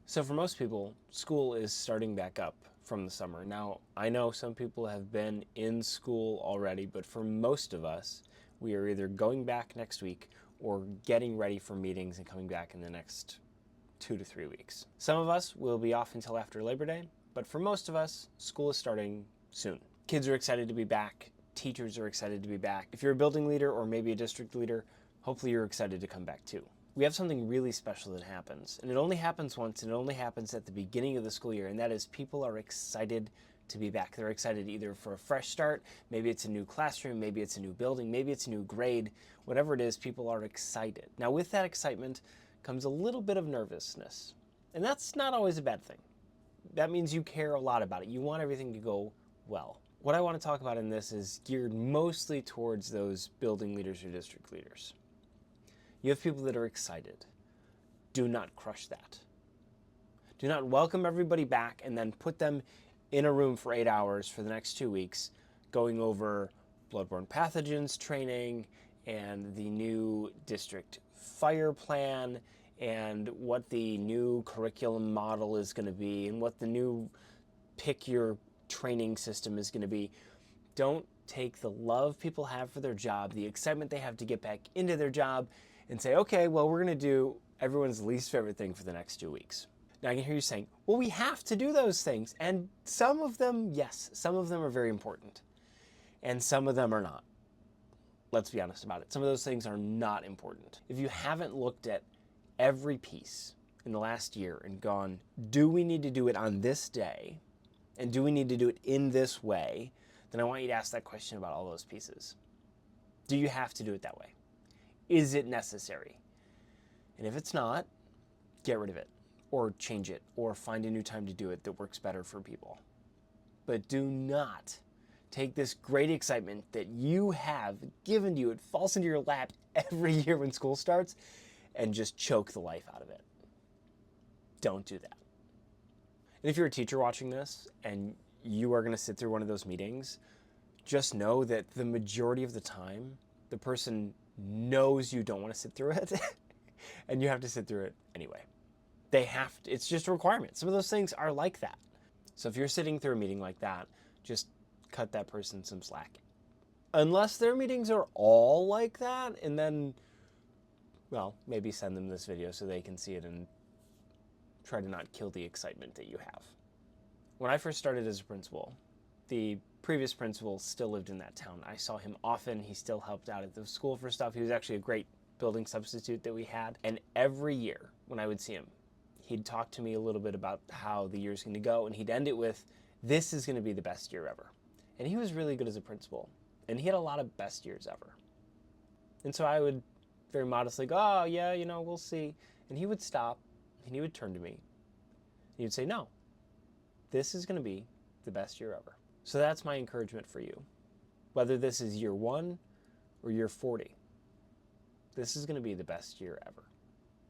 So for most people, school is starting back up from the summer. Now, I know some people have been in school already, but for most of us, we are either going back next week or getting ready for meetings and coming back in the next 2 to 3 weeks. Some of us will be off until after Labor Day, but for most of us, school is starting soon. Kids are excited to be back. Teachers are excited to be back. If you're a building leader or maybe a district leader, hopefully you're excited to come back too. We have something really special that happens, and it only happens once, and it only happens at the beginning of the school year, and that is people are excited to be back. They're excited either for a fresh start, maybe it's a new classroom, maybe it's a new building, maybe it's a new grade. Whatever it is, people are excited. Now with that excitement comes a little bit of nervousness, and that's not always a bad thing. That means you care a lot about it. You want everything to go well. What I want to talk about in this is geared mostly towards those building leaders or district leaders. You have people that are excited. Do not crush that. Do not welcome everybody back and then put them in a room for 8 hours for the next 2 weeks going over bloodborne pathogens training and the new district fire plan and what the new curriculum model is going to be and what the new pick your training system is going to be. Don't take the love people have for their job, the excitement they have to get back into their job, and say, okay, well, we're going to do everyone's least favorite thing for the next 2 weeks. Now I can hear you saying, well, we have to do those things. And some of them, yes, some of them are very important. And some of them are not. Let's be honest about it. Some of those things are not important. If you haven't looked at every piece in the last year and gone, do we need to do it on this day? And do we need to do it in this way? Then I want you to ask that question about all those pieces. Do you have to do it that way? Is it necessary? And if it's not, get rid of it or change it or find a new time to do it that works better for people. But do not take this great excitement that you have given to you, it falls into your lap every year when school starts, and just choke the life out of it. Don't do that. And if you're a teacher watching this and you are going to sit through one of those meetings, just know that the majority of the time, the person knows you don't want to sit through it and you have to sit through it anyway. They have to, it's just a requirement. Some of those things are like that. So if you're sitting through a meeting like that, just cut that person some slack. Unless their meetings are all like that, and then, well, maybe send them this video so they can see it and try to not kill the excitement that you have. When I first started as a principal, the previous principal still lived in that town. I saw him often. He still helped out at the school for stuff. He was actually a great building substitute that we had. And every year when I would see him, he'd talk to me a little bit about how the year's going to go, and he'd end it with, this is going to be the best year ever. And he was really good as a principal, and he had a lot of best years ever. And so I would very modestly go, oh yeah, you know, we'll see. And he would stop, and he would turn to me, and he would say, no, this is going to be the best year ever. So that's my encouragement for you. Whether this is year 1 or year 40, this is going to be the best year ever.